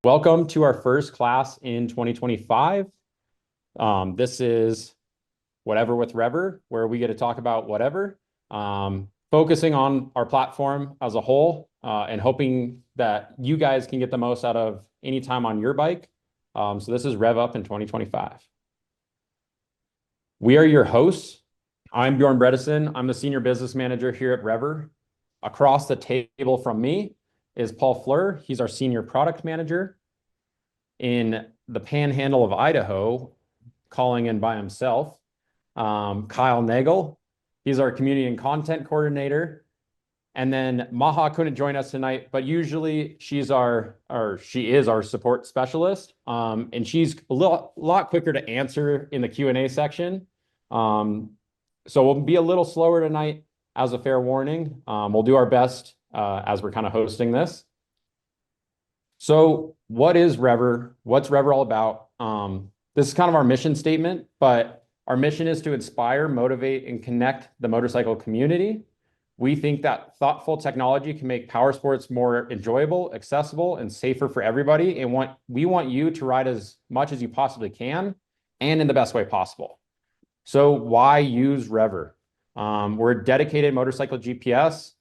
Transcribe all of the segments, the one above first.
Welcome to our first class in 2025. This is Whatever with REVER, where we get to talk about whatever, focusing on our platform as a whole, and hoping that you guys can get the most out of any time on your bike. So this is Rev Up in 2025. We are your hosts. I'm Bjorn Bredesen. I'm the Senior Business Manager here at REVER. Across the table from me is Paul Fleur. He's our Senior Product Manager. In the panhandle of Idaho, calling in by himself, Kyle Nagel. He's our Community and Content Coordinator. And then Maha couldn't join us tonight, but usually she is our support specialist. And she's a lot quicker to answer in the Q&A section. So we'll be a little slower tonight as a fair warning. We'll do our best as we're kind of hosting this. So what is REVER? What's REVER all about? This is kind of our mission statement, but our mission is to inspire, motivate, and connect the motorcycle community. We think that thoughtful technology can make power sports more enjoyable, accessible, and safer for everybody. And we want you to ride as much as you possibly can and in the best way possible. So why use REVER? We're a dedicated motorcycle GPS.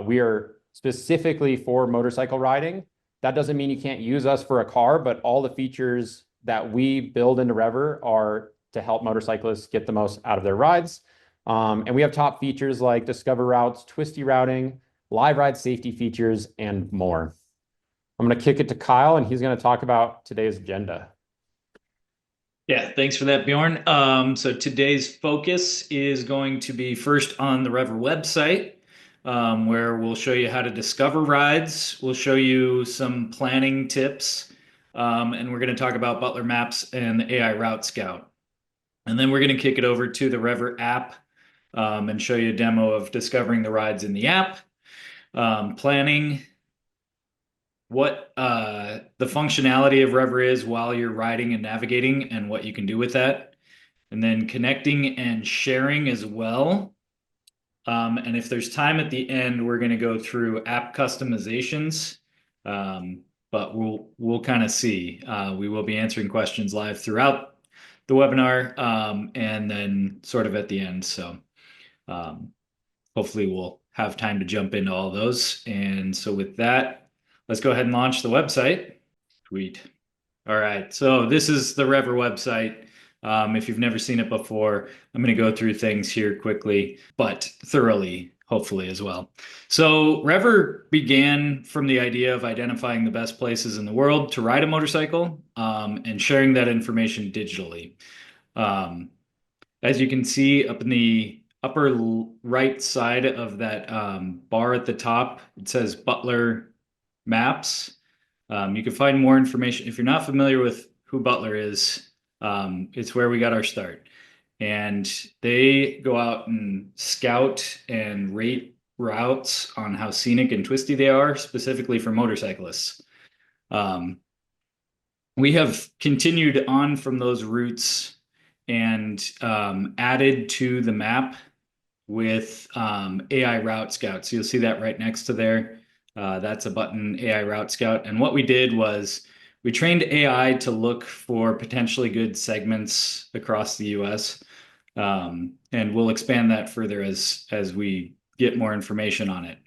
We are specifically for motorcycle riding. That doesn't mean you can't use us for a car, but all the features that we build into REVER are to help motorcyclists get the most out of their rides. And we have top features like Discover Routes, Twisty Routing, Live Ride Safety features, and more. I'm going to kick it to Kyle, and he's going to talk about today's agenda. Yeah, thanks for that, Bjorn. So today's focus is going to be first on the REVER website, where we'll show you how to discover rides. We'll show you some planning tips, and we're going to talk about Butler Maps and the AI Route Scout. And then we're going to kick it over to the REVER app and show you a demo of discovering the rides in the app, planning, what the functionality of REVER is while you're riding and navigating and what you can do with that, and then connecting and sharing as well. And if there's time at the end, we're going to go through app customizations, but we'll kind of see. We will be answering questions live throughout the webinar, and then sort of at the end. So hopefully we'll have time to jump into all those. And so with that, let's go ahead and launch the website. Sweet. All right, so this is the REVER website. If you've never seen it before, I'm going to go through things here quickly, but thoroughly, hopefully as well. So REVER began from the idea of identifying the best places in the world to ride a motorcycle, and sharing that information digitally. As you can see up in the upper right side of that bar at the top, it says Butler Maps. You can find more information. If you're not familiar with who Butler is, it's where we got our start. And they go out and scout and rate routes on how scenic and twisty they are, specifically for motorcyclists. We have continued on from those routes and added to the map with AI Route Scout. So you'll see that right next to there. That's a button, AI Route Scout. And what we did was we trained AI to look for potentially good segments across the US. And we'll expand that further as we get more information on it.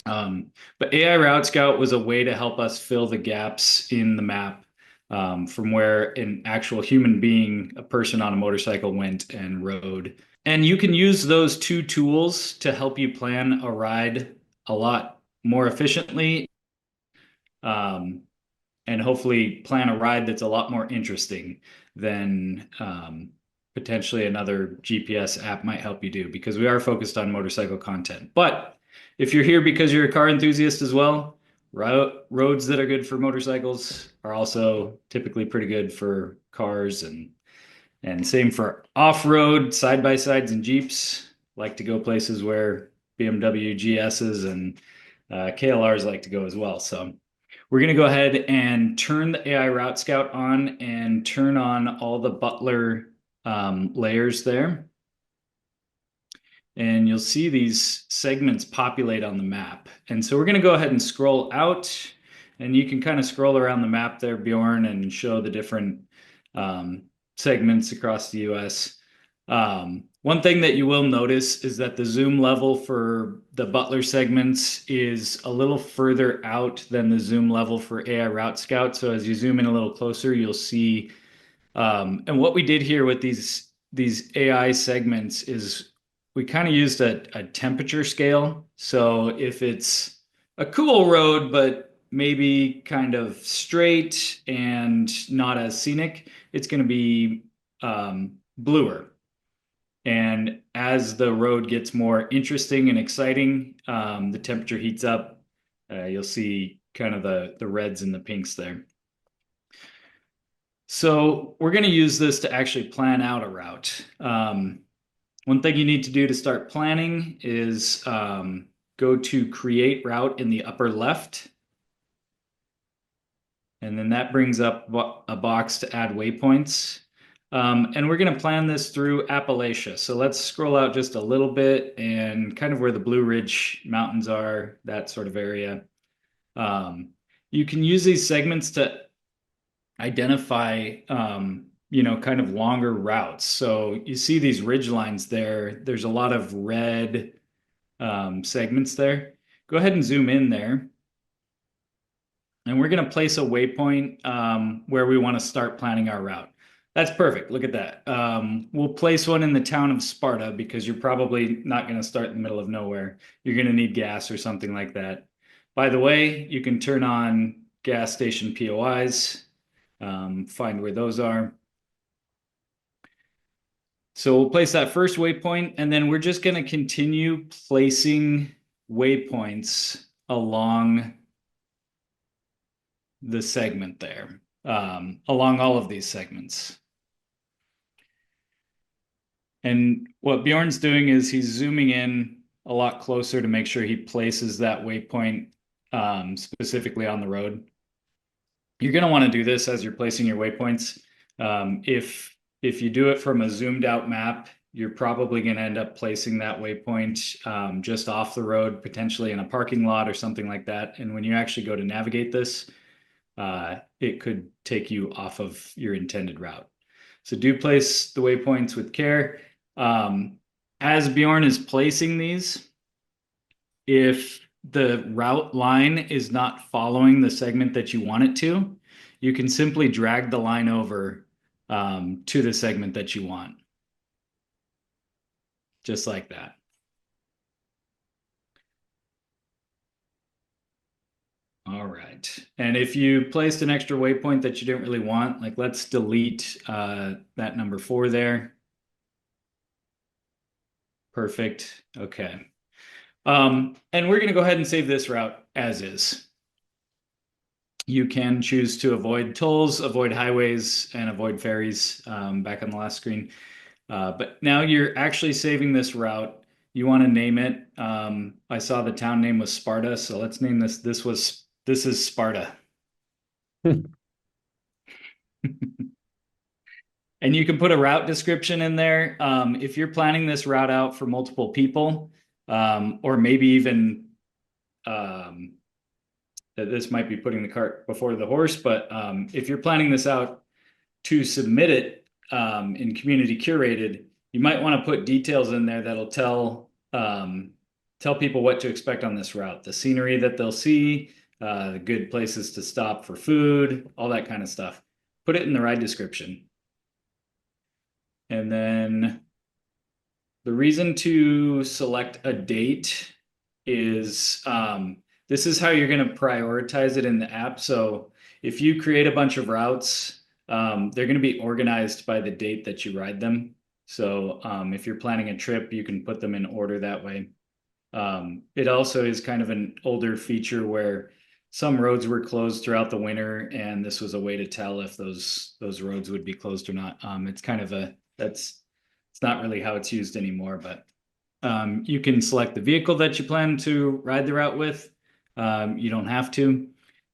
But AI Route Scout was a way to help us fill the gaps in the map, from where an actual human being, a person on a motorcycle, went and rode. And you can use those two tools to help you plan a ride a lot more efficiently, and hopefully plan a ride that's a lot more interesting than potentially another GPS app might help you do, because we are focused on motorcycle content. But if you're here because you're a car enthusiast as well, roads that are good for motorcycles are also typically pretty good for cars, and same for off-road side-by-sides and Jeeps. Like to go places where BMW GSs and KLRs like to go as well. So we're going to go ahead and turn the AI Route Scout on and turn on all the Butler layers there. and you'll see these segments populate on the map. And so we're going to go ahead and scroll out, and you can kind of scroll around the map there, Bjorn, and show the different segments across the US. One thing that you will notice is that the zoom level for the Butler segments is a little further out than the zoom level for AI Route Scout. So as you zoom in a little closer, you'll see. And what we did here with these AI segments is we kind of used a temperature scale. So if it's a cool road, but maybe kind of straight and not as scenic, it's going to be bluer. And as the road gets more interesting and exciting, the temperature heats up. You'll see kind of the reds and the pinks there. So we're going to use this to actually plan out a route. One thing you need to do to start planning is go to create route in the upper left. And then that brings up a box to add waypoints. And we're going to plan this through Appalachia. So let's scroll out just a little bit and kind of where the Blue Ridge Mountains are, that sort of area. You can use these segments to identify, kind of longer routes. So you see these ridge lines there. There's a lot of red segments there. Go ahead and zoom in there. And we're going to place a waypoint where we want to start planning our route. That's perfect. Look at that. We'll place one in the town of Sparta because you're probably not going to start in the middle of nowhere. You're going to need gas or something like that. By the way, you can turn on gas station POIs, find where those are. So we'll place that first waypoint, and then we're just going to continue placing waypoints along the segment there, along all of these segments. And what Bjorn's doing is he's zooming in a lot closer to make sure he places that waypoint specifically on the road. You're going to want to do this as you're placing your waypoints. If you do it from a zoomed out map, you're probably going to end up placing that waypoint just off the road, potentially in a parking lot or something like that. And when you actually go to navigate this, it could take you off of your intended route. So do place the waypoints with care. As Bjorn is placing these, if the route line is not following the segment that you want it to, you can simply drag the line over to the segment that you want. Just like that. All right. And if you placed an extra waypoint that you didn't really want, like let's delete that number 4 there. Perfect. Okay. And we're going to go ahead and save this route as is. You can choose to avoid tolls, avoid highways, and avoid ferries back on the last screen. But now you're actually saving this route. You want to name it. I saw the town name was Sparta, so let's name this. This is Sparta. And you can put a route description in there. If you're planning this route out for multiple people, or maybe even this might be putting the cart before the horse, but if you're planning this out to submit it in community curated, you might want to put details in there that'll tell people what to expect on this route, the scenery that they'll see, the good places to stop for food, all that kind of stuff. Put it in the ride description. And then the reason to select a date is this is how you're going to prioritize it in the app. So if you create a bunch of routes, they're going to be organized by the date that you ride them. So if you're planning a trip, you can put them in order that way. It also is kind of an older feature where some roads were closed throughout the winter, and this was a way to tell if those roads would be closed or not. It's kind of it's not really how it's used anymore, but you can select the vehicle that you plan to ride the route with. You don't have to.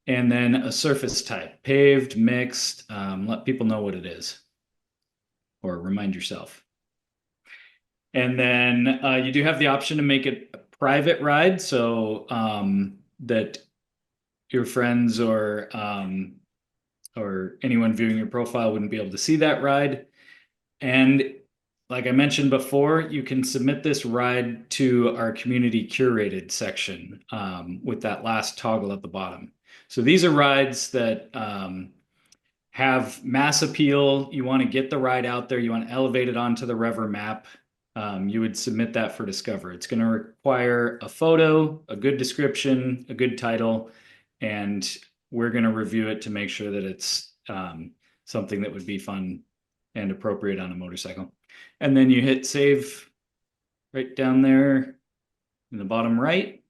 And then a surface type, paved, mixed, let people know what it is, or remind yourself. And then you do have the option to make it a private ride, so that your friends or anyone viewing your profile wouldn't be able to see that ride. And like I mentioned before, you can submit this ride to our community curated section with that last toggle at the bottom. So these are rides that have mass appeal. You want to get the ride out there. You want to elevate it onto the REVER map. You would submit that for Discover. It's going to require a photo, a good description, a good title, and we're going to review it to make sure that it's something that would be fun and appropriate on a motorcycle. And then you hit save right down there in the bottom right.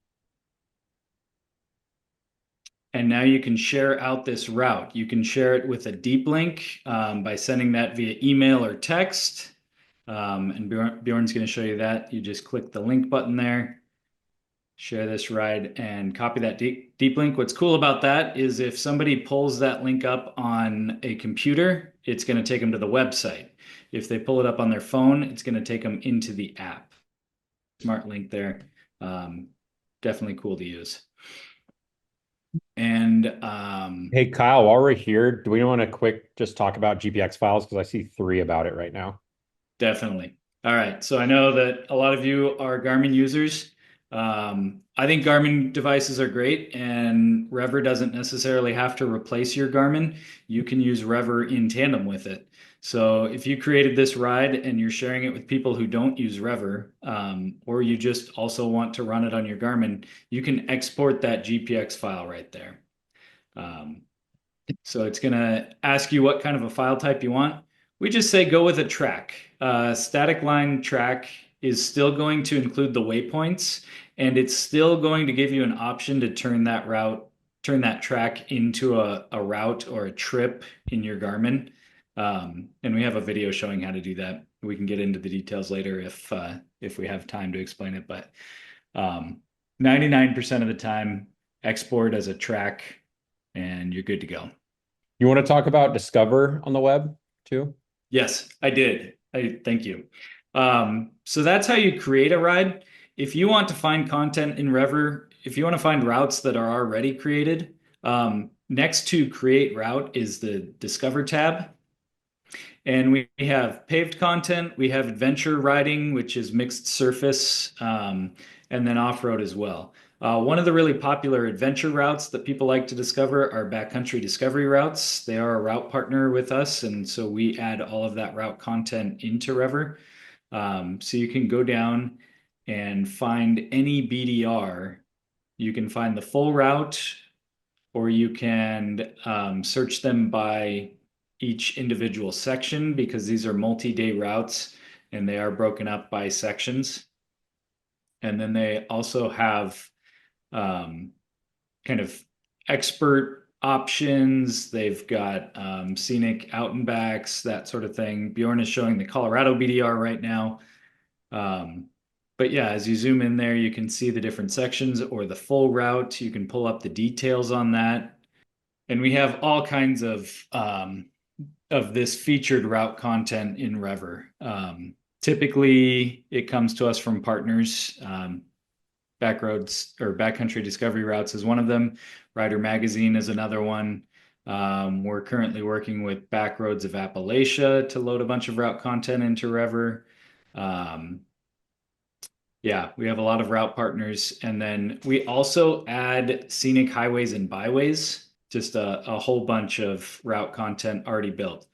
And now you can share out this route. You can share it with a deep link by sending that via email or text. And Bjorn's going to show you that. You just click the link button there, share this ride, and copy that deep link. What's cool about that is if somebody pulls that link up on a computer, it's going to take them to the website. If they pull it up on their phone, it's going to take them into the app. Smart link there. Definitely cool to use. And Hey, Kyle, while we're here, do we want to quick just talk about GPX files? Because I see three about it right now. definitely. All right. So I know that a lot of you are Garmin users. I think Garmin devices are great, and REVER doesn't necessarily have to replace your Garmin. You can use REVER in tandem with it. So if you created this ride and you're sharing it with people who don't use REVER, or you just also want to run it on your Garmin, you can export that GPX file right there. So it's going to ask you what kind of a file type you want. We just say go with a track. Static line track is still going to include the waypoints, and it's still going to give you an option to turn that track into a route or a trip in your Garmin. And we have a video showing how to do that. We can get into the details later if we have time to explain it. But 99% of the time, export as a track, and you're good to go. You want to talk about Discover on the web too? Yes, I did. Thank you. So that's how you create a ride. If you want to find content in REVER, if you want to find routes that are already created, next to create route is the Discover tab. And we have paved content, we have adventure riding, which is mixed surface, and then off-road as well. One of the really popular adventure routes that people like to discover are backcountry discovery routes. They are a route partner with us, and so we add all of that route content into REVER. So you can go down and find any BDR. You can find the full route, or you can search them by each individual section because these are multi-day routes and they are broken up by sections. And then they also have kind of expert options. They've got scenic out and backs, that sort of thing. Bjorn is showing the Colorado BDR right now. But yeah, as you zoom in there, you can see the different sections or the full route. You can pull up the details on that. And we have all kinds of this featured route content in REVER. Typically, it comes to us from partners. Backroads or Backcountry Discovery Routes is one of them. Rider Magazine is another one. We're currently working with Backroads of Appalachia to load a bunch of route content into REVER. Yeah, we have a lot of route partners. And then we also add scenic highways and byways, just a whole bunch of route content already built.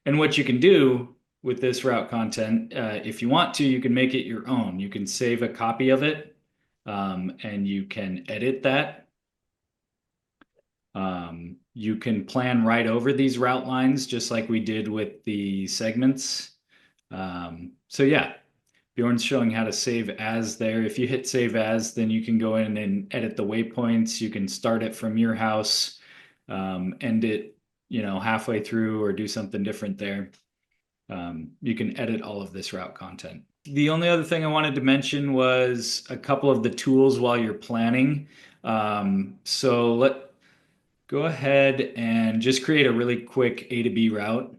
And what you can do with this route content, if you want to, you can make it your own. You can save a copy of it, and you can edit that. You can plan right over these route lines, just like we did with the segments. So yeah, Bjorn's showing how to save as there. If you hit save as, then you can go in and edit the waypoints. You can start it from your house, end it, halfway through or do something different there. You can edit all of this route content. The only other thing I wanted to mention was a couple of the tools while you're planning. So let go ahead and just create a really quick A to B route.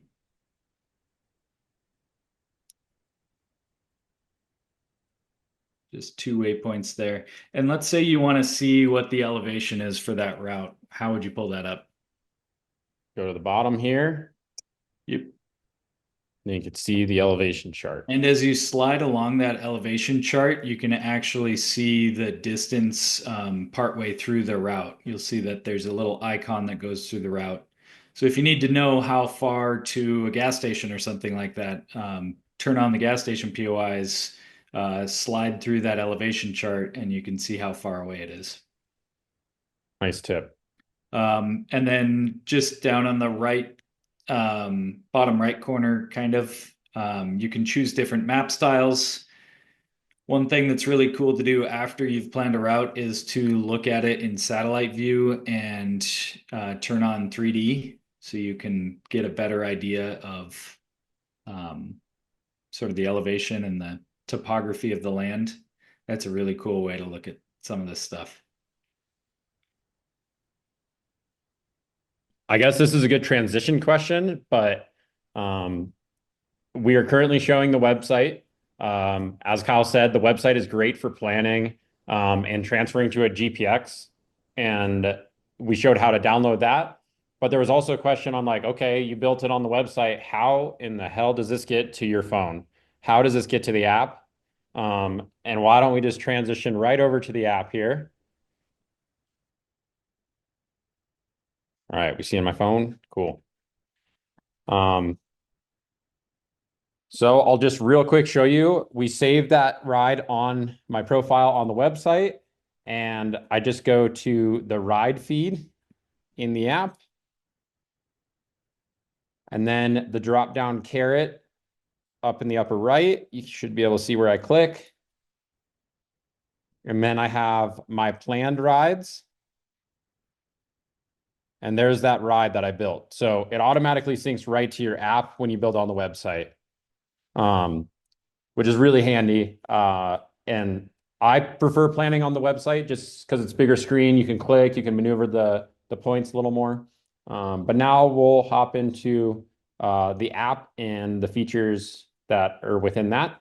Just two waypoints there. And let's say you want to see what the elevation is for that route. How would you pull that up? Go to the bottom here. Yep. And you can see the elevation chart. And as you slide along that elevation chart, you can actually see the distance partway through the route. You'll see that there's a little icon that goes through the route. So if you need to know how far to a gas station or something like that, turn on the gas station POIs, slide through that elevation chart, and you can see how far away it is. Nice tip. And then just down on the right, bottom right corner, you can choose different map styles. One thing that's really cool to do after you've planned a route is to look at it in satellite view and turn on 3D so you can get a better idea of sort of the elevation and the topography of the land. That's a really cool way to look at some of this stuff. I guess this is a good transition question, but we are currently showing the website. As Kyle said, the website is great for planning and transferring to a GPX. And we showed how to download that. But there was also a question on like, okay, you built it on the website. How in the hell does this get to your phone? How does this get to the app? And why don't we just transition right over to the app here? All right, we see on my phone. Cool. So I'll just real quick show you. We saved that ride on my profile on the website, and I just go to the ride feed in the app. And then the drop down caret up in the upper right, you should be able to see where I click. And then I have my planned rides. And there's that ride that I built. So it automatically syncs right to your app when you build on the website, which is really handy. And I prefer planning on the website just because it's bigger screen. You can click, you can maneuver the points a little more. But now we'll hop into the app and the features that are within that.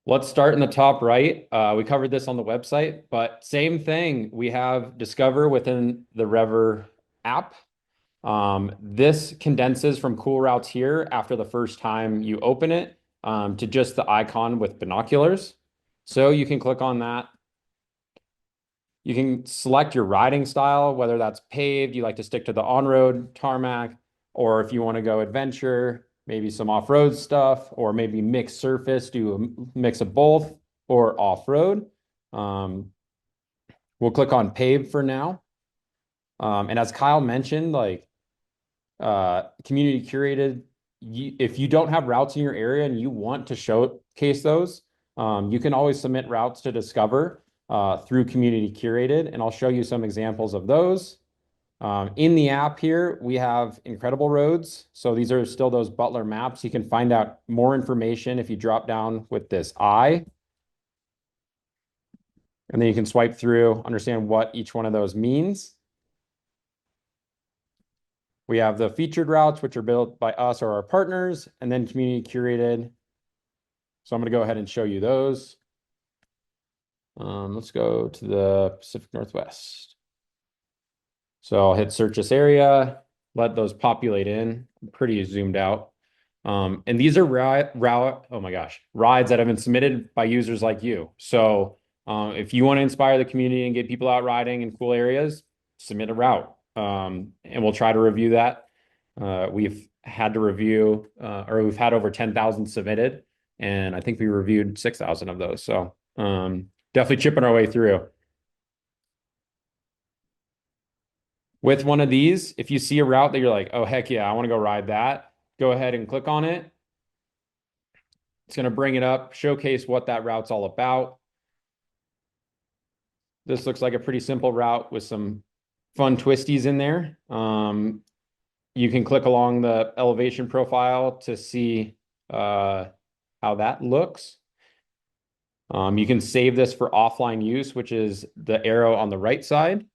Let's start in the top right. We covered this on the website, but same thing. We have Discover within the REVER app. This condenses from cool routes here after the first time you open it to just the icon with binoculars. So you can click on that. You can select your riding style, whether that's paved, you like to stick to the on-road tarmac, or if you want to go adventure, maybe some off-road stuff, or maybe mixed surface, do a mix of both, or off-road. We'll click on paved for now. And as Kyle mentioned, like community curated, if you don't have routes in your area and you want to showcase those, you can always submit routes to Discover through community curated, and I'll show you some examples of those. In the app here, we have incredible roads. So these are still those Butler maps. You can find out more information if you drop down with this eye. And then you can swipe through, understand what each one of those means. We have the featured routes, which are built by us or our partners, and then community curated. So I'm going to go ahead and show you those. Let's go to the Pacific Northwest. So I'll hit search this area, let those populate in. I'm pretty zoomed out. And these are rides that have been submitted by users like you. So if you want to inspire the community and get people out riding in cool areas, submit a route. And we'll try to review that. We've had to review, or we've had over 10,000 submitted, and I think we reviewed 6,000 of those. So definitely chipping our way through. With one of these, if you see a route that you're like, oh, heck yeah, I want to go ride that, go ahead and click on it. It's going to bring it up, showcase what that route's all about. This looks like a pretty simple route with some fun twisties in there. You can click along the elevation profile to see how that looks. You can save this for offline use, which is the arrow on the right side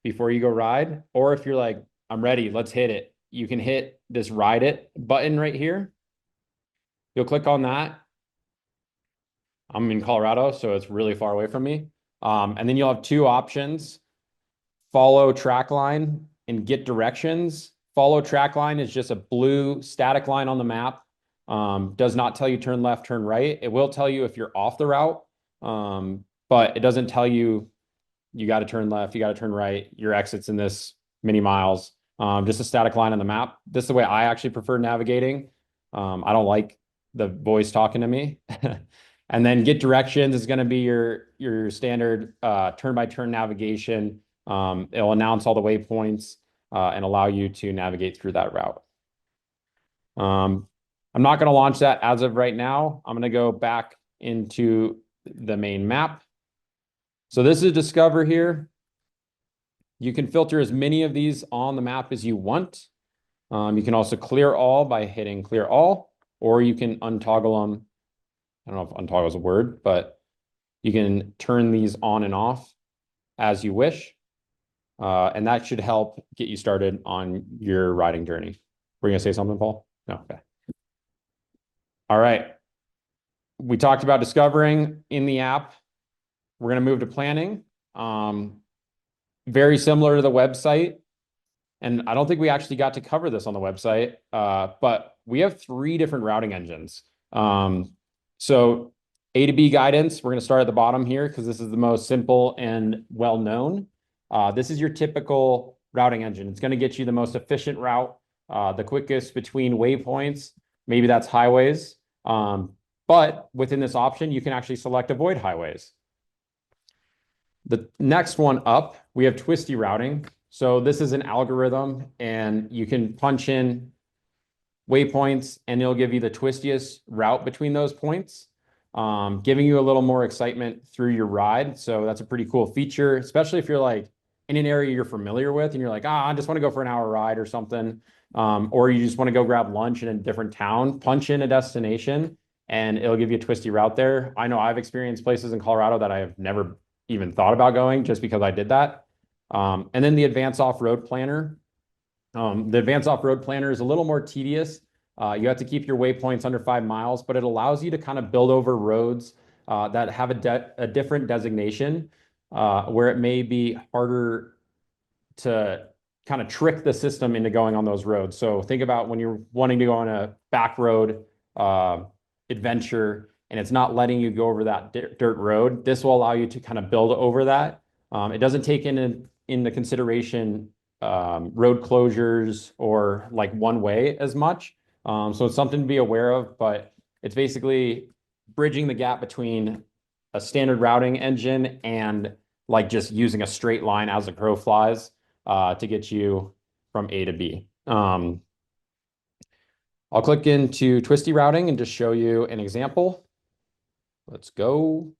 before you go ride. Or if you're like, I'm ready, let's hit it. You can hit this ride it button right here. You'll click on that. I'm in Colorado, so it's really far away from me. And then you'll have two options: follow track line and get directions. Follow track line is just a blue static line on the map. Does not tell you turn left, turn right. It will tell you if you're off the route, but it doesn't tell you you got to turn left, you got to turn right, your exit's in this many miles. Just a static line on the map. This is the way I actually prefer navigating. I don't like the voice talking to me. And then get directions is going to be your standard turn-by-turn navigation. It'll announce all the waypoints and allow you to navigate through that route. I'm not going to launch that as of right now. I'm going to go back into the main map. So this is Discover here. You can filter as many of these on the map as you want. You can also clear all by hitting clear all, or you can untoggle them. I don't know if untoggle is a word, but you can turn these on and off as you wish. And that should help get you started on your riding journey. Were you going to say something, Paul? No, okay. All right. We talked about discovering in the app. We're going to move to planning. Very similar to the website. And I don't think we actually got to cover this on the website, but we have 3 different routing engines. So A to B guidance, we're going to start at the bottom here because this is the most simple and well-known. This is your typical routing engine. It's going to get you the most efficient route, the quickest between waypoints. Maybe that's highways. But within this option, you can actually select avoid highways. The next one up, we have twisty routing. So this is an algorithm, and you can punch in waypoints, and it'll give you the twistiest route between those points, giving you a little more excitement through your ride. So that's a pretty cool feature, especially if you're like in an area you're familiar with, and you're like, I just want to go for an hour ride or something, or you just want to go grab lunch in a different town. Punch in a destination, and it'll give you a twisty route there. I know I've experienced places in Colorado that I have never even thought about going just because I did that. And then the advanced off-road planner. The advanced off-road planner is a little more tedious. You have to keep your waypoints under 5 miles, but it allows you to kind of build over roads that have a different designation, where it may be harder to kind of trick the system into going on those roads. So think about when you're wanting to go on a back road adventure, and it's not letting you go over that dirt road. This will allow you to kind of build over that. It doesn't take into consideration road closures or like one way as much. So it's something to be aware of, but it's basically bridging the gap between a standard routing engine and like just using a straight line as the crow flies to get you from A to B. I'll click into twisty routing and just show you an example. Let's go.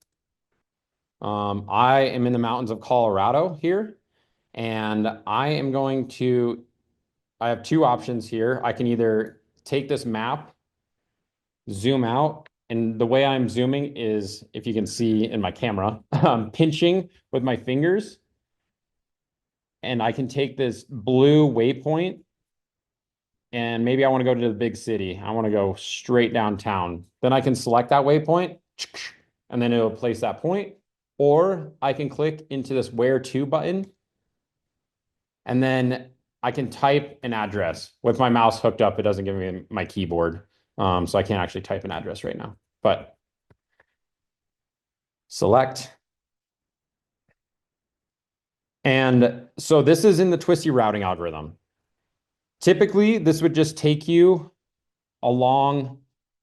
I am in the mountains of Colorado here, and I have 2 options here. I can either take this map, zoom out, and the way I'm zooming is, if you can see in my camera, I'm pinching with my fingers, and I can take this blue waypoint, and maybe I want to go to the big city. I want to go straight downtown. Then I can select that waypoint, and then it'll place that point. Or I can click into this where to button, and then I can type an address. With my mouse hooked up, it doesn't give me my keyboard. So I can't actually type an address right now, but select. And so this is in the twisty routing algorithm. Typically, this would just take you along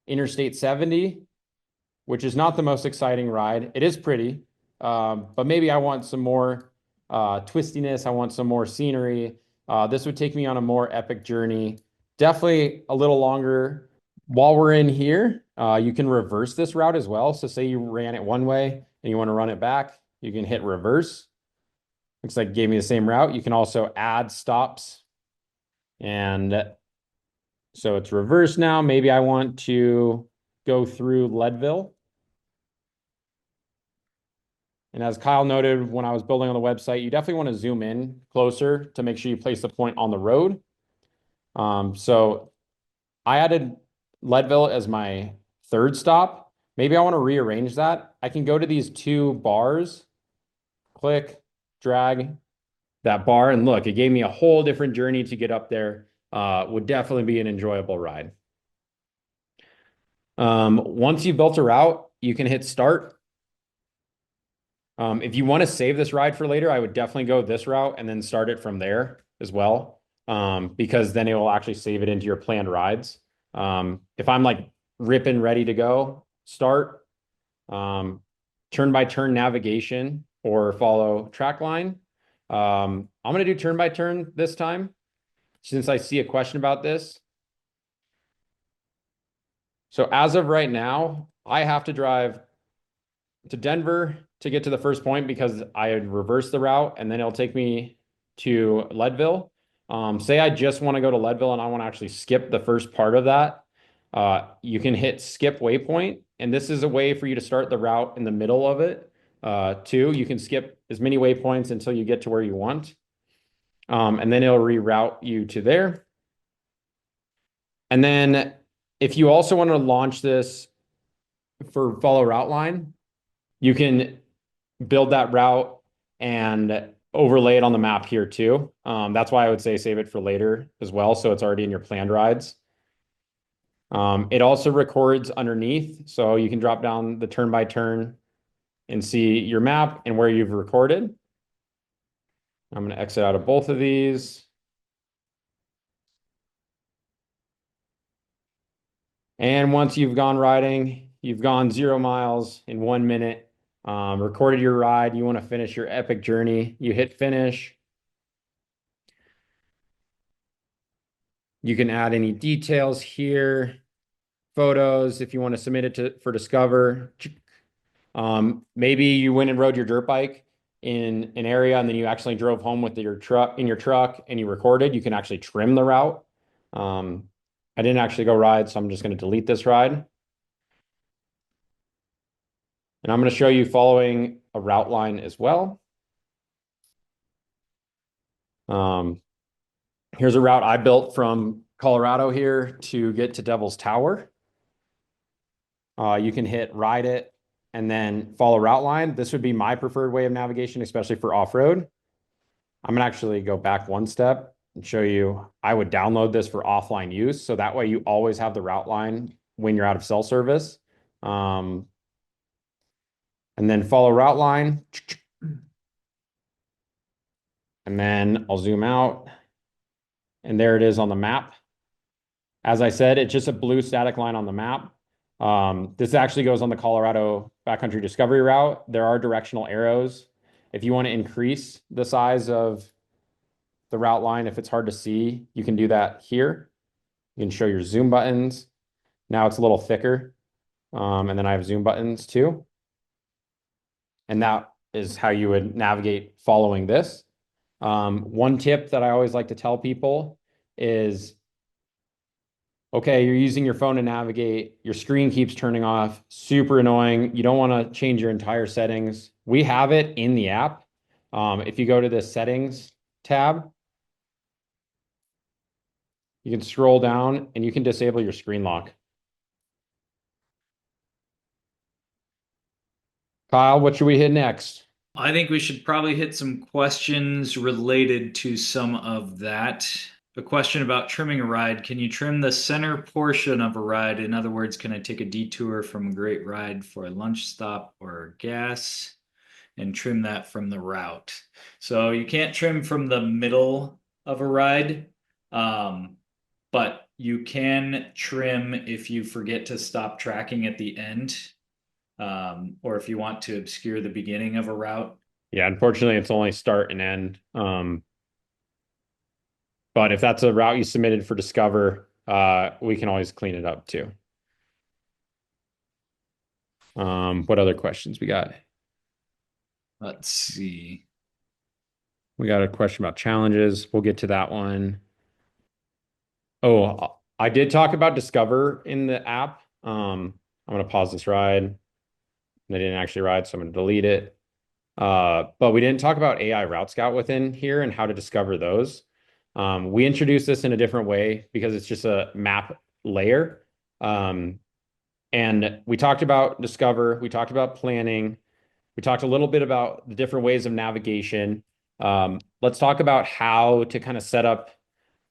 Interstate 70, which is not the most exciting ride. It is pretty, but maybe I want some more twistiness. I want some more scenery. This would take me on a more epic journey. Definitely a little longer. While we're in here, you can reverse this route as well. So say you ran it one way and you want to run it back, you can hit reverse. Looks like it gave me the same route. You can also add stops. And so it's reversed now. Maybe I want to go through Leadville. And as Kyle noted when I was building on the website, you definitely want to zoom in closer to make sure you place the point on the road. So I added Leadville as my 3rd stop. Maybe I want to rearrange that. I can go to these two bars, click, drag that bar, and look, it gave me a whole different journey to get up there. Would definitely be an enjoyable ride. Once you've built a route, you can hit start. If you want to save this ride for later, I would definitely go this route and then start it from there as well, because then it will actually save it into your planned rides. If I'm like ripping ready to go, start, turn by turn navigation or follow track line. I'm going to do turn by turn this time since I see a question about this. So as of right now, I have to drive to Denver to get to the first point because I had reversed the route and then it'll take me to Leadville. Say I just want to go to Leadville and I want to actually skip the first part of that. You can hit skip waypoint, and this is a way for you to start the route in the middle of it. Too, you can skip as many waypoints until you get to where you want. And then it'll reroute you to there. And then if you also want to launch this for follow route line, you can build that route and overlay it on the map here too. That's why I would say save it for later as well. So it's already in your planned rides. It also records underneath. So you can drop down the turn by turn and see your map and where you've recorded. I'm going to exit out of both of these. And once you've gone riding, you've gone 0 miles in 1 minute, recorded your ride, you want to finish your epic journey, you hit finish. You can add any details here, photos, if you want to submit it for Discover. Maybe you went and rode your dirt bike in an area and then you actually drove home with your truck and you recorded. You can actually trim the route. I didn't actually go ride, so I'm just going to delete this ride. And I'm going to show you following a route line as well. Here's a route I built from Colorado here to get to Devil's Tower. You can hit ride it and then follow route line. This would be my preferred way of navigation, especially for off-road. I'm gonna actually go back one step and show you, I would download this for offline use. So that way you always have the route line when you're out of cell service. And then follow route line. And then I'll zoom out. And there it is on the map. As I said, it's just a blue static line on the map. This actually goes on the Colorado backcountry discovery route. There are directional arrows. If you want to increase the size of the route line, if it's hard to see, you can do that here. You can show your zoom buttons. Now it's a little thicker. And then I have zoom buttons too. And that is how you would navigate following this. One tip that I always like to tell people is, okay, you're using your phone to navigate, your screen keeps turning off, super annoying. You don't want to change your entire settings. We have it in the app. If you go to the settings tab, you can scroll down and you can disable your screen lock. Kyle, what should we hit next? I think we should probably hit some questions related to some of that. A question about trimming a ride. Can you trim the center portion of a ride? In other words, can I take a detour from a great ride for a lunch stop or gas and trim that from the route? So you can't trim from the middle of a ride, but you can trim if you forget to stop tracking at the end, or if you want to obscure the beginning of a route. Yeah, unfortunately, it's only start and end. But if that's a route you submitted for Discover, we can always clean it up too. What other questions we got? Let's see. We got a question about challenges. We'll get to that one. Oh, I did talk about Discover in the app. I'm going to pause this ride. I didn't actually ride, so I'm going to delete it. But we didn't talk about AI Route Scout within here and how to discover those. We introduced this in a different way because it's just a map layer. And we talked about Discover, we talked about planning, we talked a little bit about the different ways of navigation. Let's talk about how to kind of set up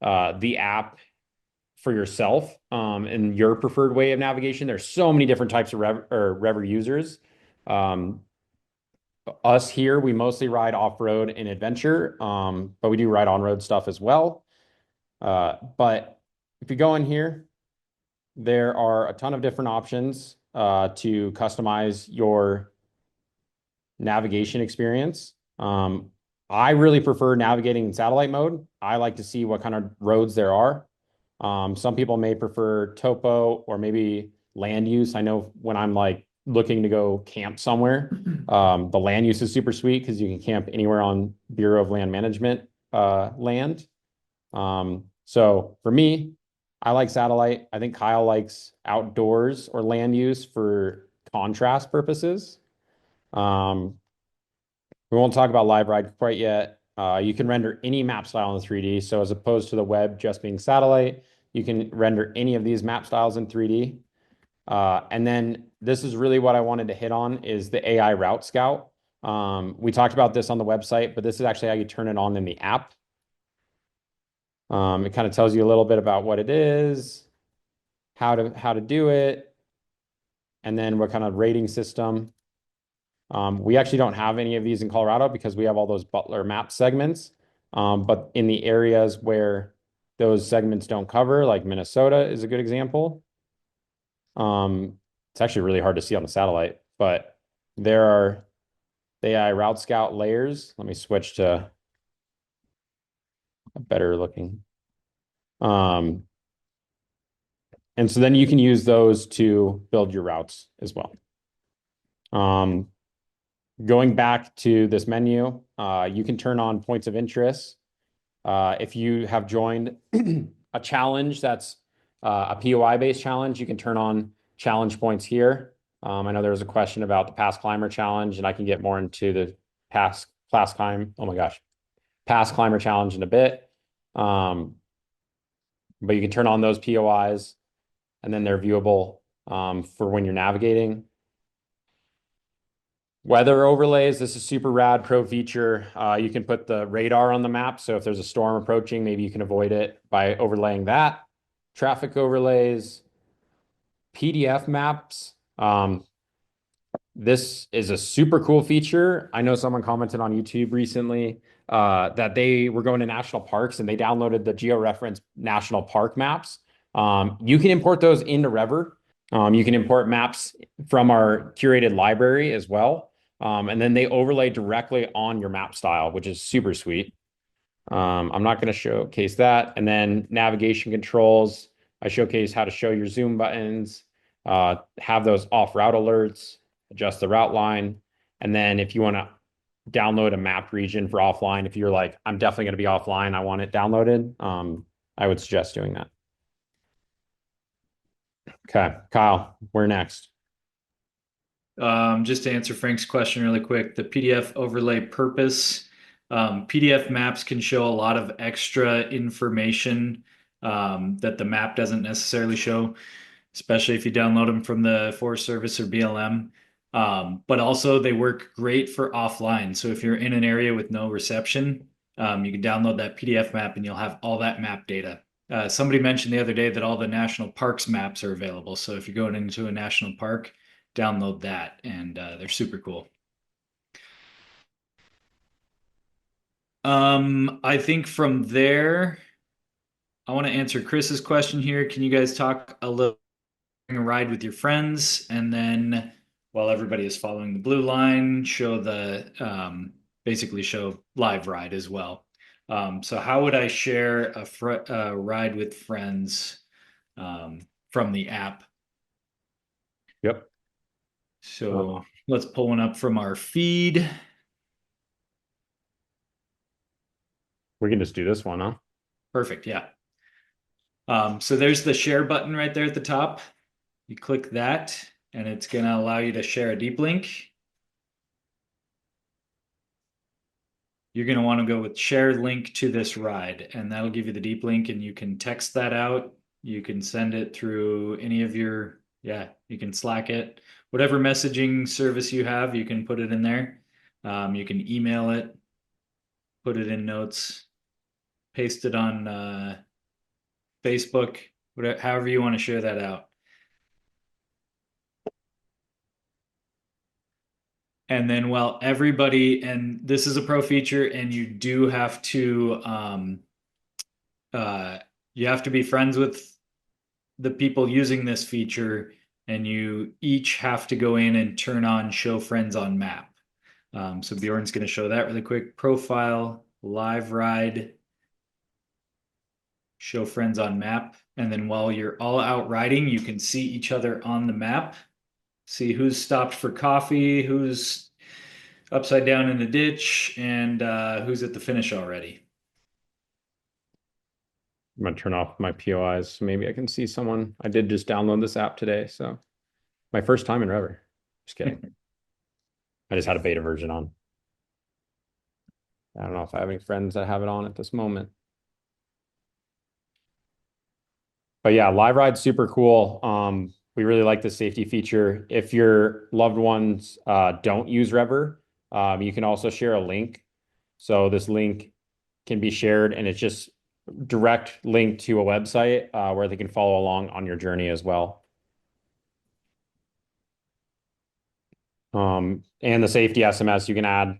the app for yourself and your preferred way of navigation. There's so many different types of Rever users. Um, Us here, we mostly ride off-road and adventure, but we do ride on-road stuff as well. But if you go in here, there are a ton of different options to customize your navigation experience. I really prefer navigating in satellite mode. I like to see what kind of roads there are. Some people may prefer topo or maybe land use. I know when I'm like looking to go camp somewhere, the land use is super sweet because you can camp anywhere on Bureau of Land Management land. So for me, I like satellite. I think Kyle likes outdoors or land use for contrast purposes. Um, we won't talk about live ride quite yet. You can render any map style in 3D. So as opposed to the web just being satellite, you can render any of these map styles in 3D. And then this is really what I wanted to hit on is the AI Route Scout. We talked about this on the website, but this is actually how you turn it on in the app. It kind of tells you a little bit about what it is, how to do it, and then what kind of rating system. We actually don't have any of these in Colorado because we have all those Butler map segments. But in the areas where those segments don't cover, like Minnesota is a good example. It's actually really hard to see on the satellite, but there are the AI Route Scout layers. Let me switch to a better looking. And so then you can use those to build your routes as well. Going back to this menu, you can turn on points of interest. If you have joined a challenge that's a POI-based challenge, you can turn on challenge points here. I know there was a question about the Pass Climber Challenge, and I can get more into the Pass Climber Challenge in a bit. But you can turn on those POIs, and then they're viewable for when you're navigating. Weather overlays, this is super rad pro feature. You can put the radar on the map. So if there's a storm approaching, maybe you can avoid it by overlaying that. Traffic overlays, PDF maps. This is a super cool feature. I know someone commented on YouTube recently that they were going to national parks and they downloaded the georeference national park maps. You can import those into REVER. You can import maps from our curated library as well. And then they overlay directly on your map style, which is super sweet. I'm not going to showcase that. And then navigation controls, I showcase how to show your zoom buttons, have those off route alerts, adjust the route line. And then if you want to download a mapped region for offline, if you're like, I'm definitely going to be offline, I want it downloaded, I would suggest doing that. Okay, Kyle, we're next. Just to answer Frank's question really quick, the PDF overlay purpose. PDF maps can show a lot of extra information that the map doesn't necessarily show, especially if you download them from the Forest Service or BLM. But also they work great for offline. So if you're in an area with no reception, you can download that PDF map and you'll have all that map data. Somebody mentioned the other day that all the national parks maps are available. So if you're going into a national park, download that, and they're super cool. I think from there, I want to answer Chris's question here. Can you guys talk a little a ride with your friends, and then while everybody is following the blue line, show the basically show live ride as well. So how would I share a ride with friends from the app? Yep. So let's pull one up from our feed. We can just do this one, huh? Perfect. Yeah. So there's the share button right there at the top. You click that, and it's going to allow you to share a deep link. You're going to want to go with share link to this ride, and that'll give you the deep link, and you can text that out. You can send it through any of your Yeah, you can Slack it. Whatever messaging service you have, you can put it in there. You can email it, put it in notes, paste it on Facebook, whatever, however you want to share that out. And then, well, everybody, and this is a pro feature, and you do have to uh, you have to be friends with the people using this feature, and you each have to go in and turn on show friends on map. So Bjorn's going to show that really quick. Profile, live ride, show friends on map. And then while you're all out riding, you can see each other on the map, see who's stopped for coffee, who's upside down in the ditch, and who's at the finish already. I'm gonna turn off my POIs. So maybe I can see someone. I did just download this app today, so my first time in REVER. Just kidding. I just had a beta version on. I don't know if I have any friends that have it on at this moment. But yeah, live ride's super cool. We really like the safety feature. If your loved ones don't use REVER, you can also share a link. So this link can be shared, and it's just direct link to a website where they can follow along on your journey as well. And the safety SMS you can add,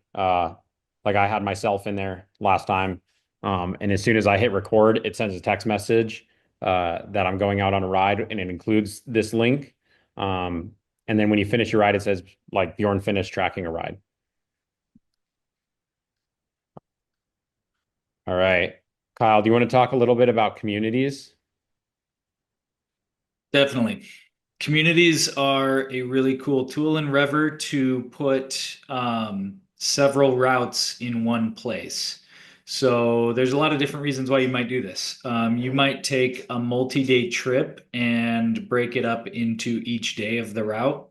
like I had myself in there last time. And as soon as I hit record, it sends a text message that I'm going out on a ride, and it includes this link. And then when you finish your ride, it says like Bjorn finished tracking a ride. All right. Kyle, do you want to talk a little bit about communities? Definitely. Communities are a really cool tool in REVER to put several routes in one place. So there's a lot of different reasons why you might do this. You might take a multi-day trip and break it up into each day of the route,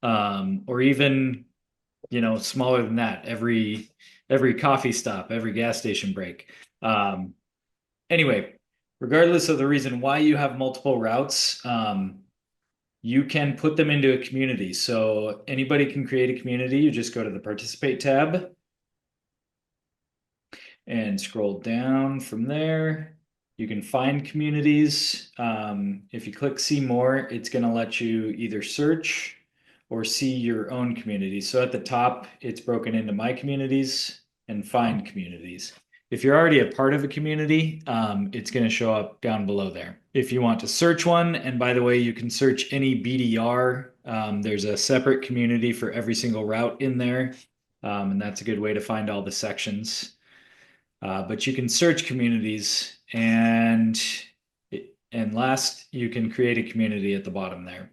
or even smaller than that. Every coffee stop, every gas station break. Um, anyway, regardless of the reason why you have multiple routes, you can put them into a community. So anybody can create a community. You just go to the participate tab and scroll down from there. You can find communities. If you click see more, it's going to let you either search or see your own community. So at the top, it's broken into my communities and find communities. If you're already a part of a community, it's going to show up down below there. If you want to search one, and by the way, you can search any BDR. There's a separate community for every single route in there. And that's a good way to find all the sections. But you can search communities, and last, you can create a community at the bottom there.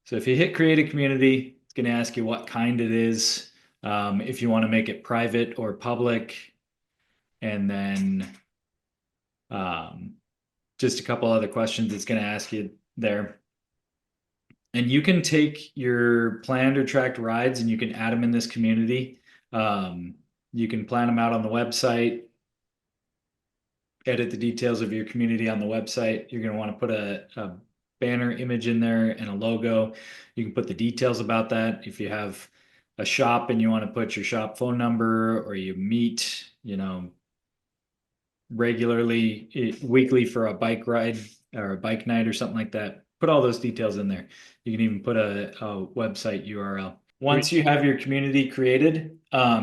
So if you hit create a community, it's going to ask you what kind it is, if you want to make it private or public, and then just a couple other questions it's going to ask you there. And you can take your planned or tracked rides and you can add them in this community. You can plan them out on the website, edit the details of your community on the website. You're going to want to put a banner image in there and a logo. You can put the details about that. If you have a shop and you want to put your shop phone number, or you meet, regularly, weekly for a bike ride or a bike night or something like that, put all those details in there. You can even put a website URL. Once you have your community created,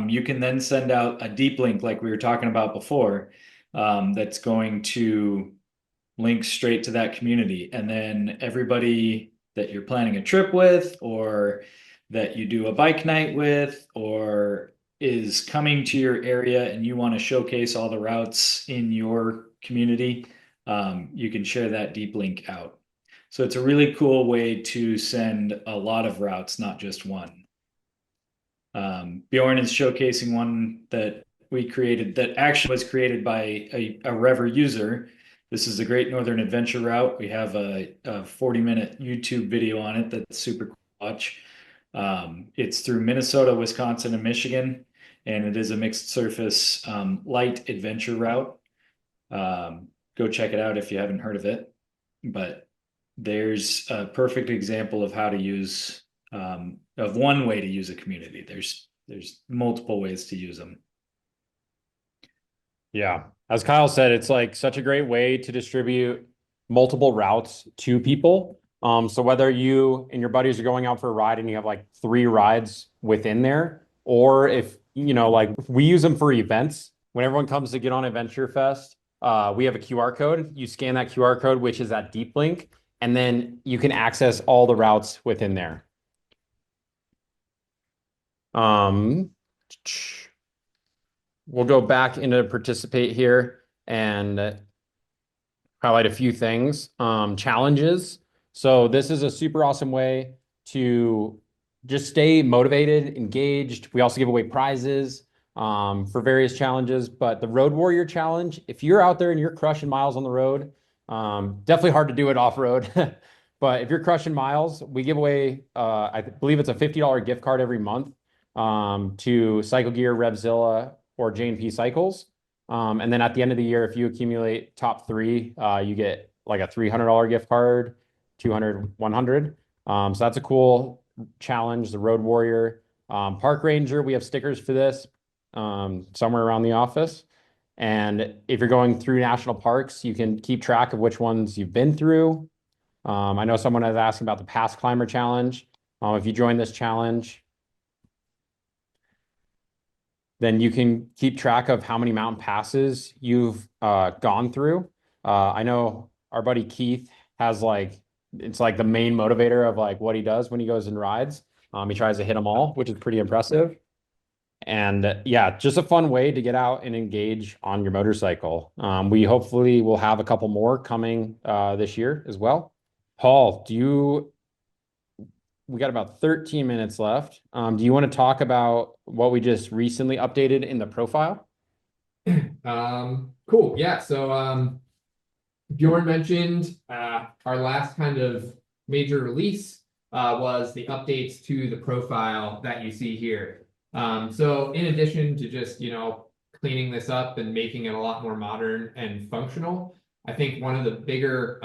you can then send out a deep link like we were talking about before, that's going to link straight to that community. And then everybody that you're planning a trip with, or that you do a bike night with, or is coming to your area and you want to showcase all the routes in your community, you can share that deep link out. So it's a really cool way to send a lot of routes, not just one. Bjorn is showcasing one that we created that actually was created by a REVER user. This is the Great Northern Adventure Route. We have a 40-minute YouTube video on it that's super cool to watch. It's through Minnesota, Wisconsin, and Michigan, and it is a mixed surface light adventure route. Go check it out if you haven't heard of it. But there's a perfect example of how to use of one way to use a community. There's multiple ways to use them. Yeah. As Kyle said, it's like such a great way to distribute multiple routes to people. So whether you and your buddies are going out for a ride and you have like 3 rides within there, or if, like we use them for events, when everyone comes to get on Adventure Fest, we have a QR code. You scan that QR code, which is that deep link, and then you can access all the routes within there. Um, we'll go back into participate here and highlight a few things. Challenges. So this is a super awesome way to just stay motivated, engaged. We also give away prizes for various challenges. But the Road Warrior Challenge, if you're out there and you're crushing miles on the road, definitely hard to do it off road. But if you're crushing miles, we give away, I believe it's a $50 gift card every month to Cycle Gear, Revzilla, or J&P Cycles. And then at the end of the year, if you accumulate top 3, you get like a $300 gift card, 200, 100. So that's a cool challenge, the Road Warrior. Park Ranger, we have stickers for this somewhere around the office. And if you're going through national parks, you can keep track of which ones you've been through. I know someone was asking about the Pass Climber Challenge. If you join this challenge, then you can keep track of how many mountain passes you've gone through. I know our buddy Keith has it's like the main motivator of like what he does when he goes and rides. He tries to hit them all, which is pretty impressive. And yeah, just a fun way to get out and engage on your motorcycle. We hopefully will have a couple more coming this year as well. Paul, we got about 13 minutes left. Do you want to talk about what we just recently updated in the profile? Cool. Yeah. So Bjorn mentioned our last kind of major release was the updates to the profile that you see here. So in addition to just, cleaning this up and making it a lot more modern and functional, I think one of the bigger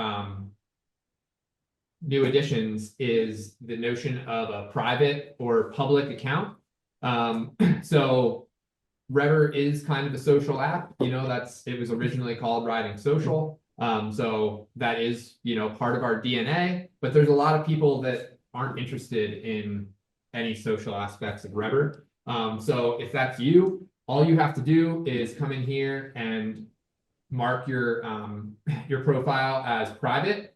new additions is the notion of a private or public account. So REVER is kind of a social app. It was originally called Riding Social. So that is, part of our DNA, but there's a lot of people that aren't interested in any social aspects of REVER. So if that's you, all you have to do is come in here and mark your profile as private.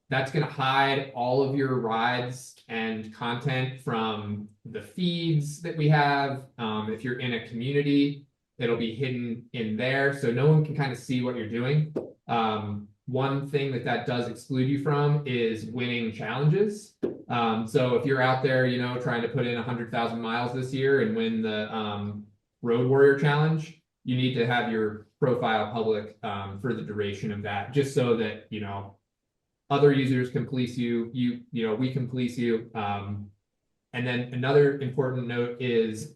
That's going to hide all of your rides and content from the feeds that we have. If you're in a community, it'll be hidden in there, so no one can kind of see what you're doing. One thing that does exclude you from is winning challenges. So if you're out there, trying to put in 100,000 miles this year and win the Road Warrior Challenge, you need to have your profile public for the duration of that, just so that, other users can police you, we can police you. And then another important note is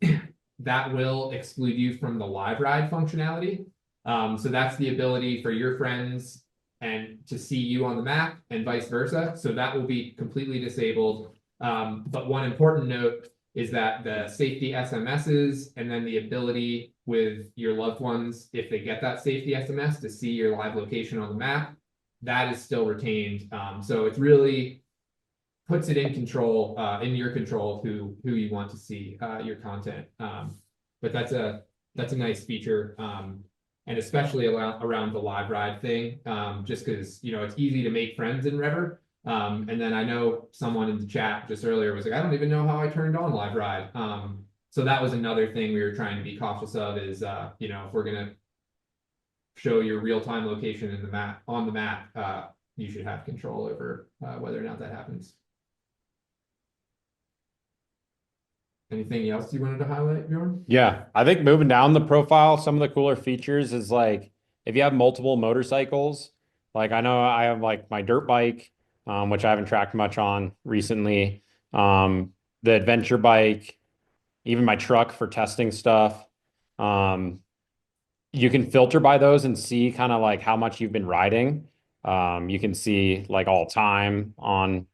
that will exclude you from the live ride functionality. So that's the ability for your friends and to see you on the map and vice versa. So that will be completely disabled. But one important note is that the safety SMSs and then the ability with your loved ones, if they get that safety SMS, to see your live location on the map, that is still retained. So it really puts it in control, in your control, who you want to see your content. But that's a nice feature, and especially around the live ride thing, just because it's easy to make friends in REVER. And then I know someone in the chat just earlier was like, I don't even know how I turned on live ride. So that was another thing we were trying to be cautious of is, if we're gonna show your real-time location on the map, you should have control over whether or not that happens. Anything else you wanted to highlight, Bjorn? Yeah, I think moving down the profile, some of the cooler features is like if you have multiple motorcycles, like I know I have like my dirt bike, which I haven't tracked much on recently, the adventure bike, even my truck for testing stuff. You can filter by those and see kind of like how much you've been riding. You can see like all time on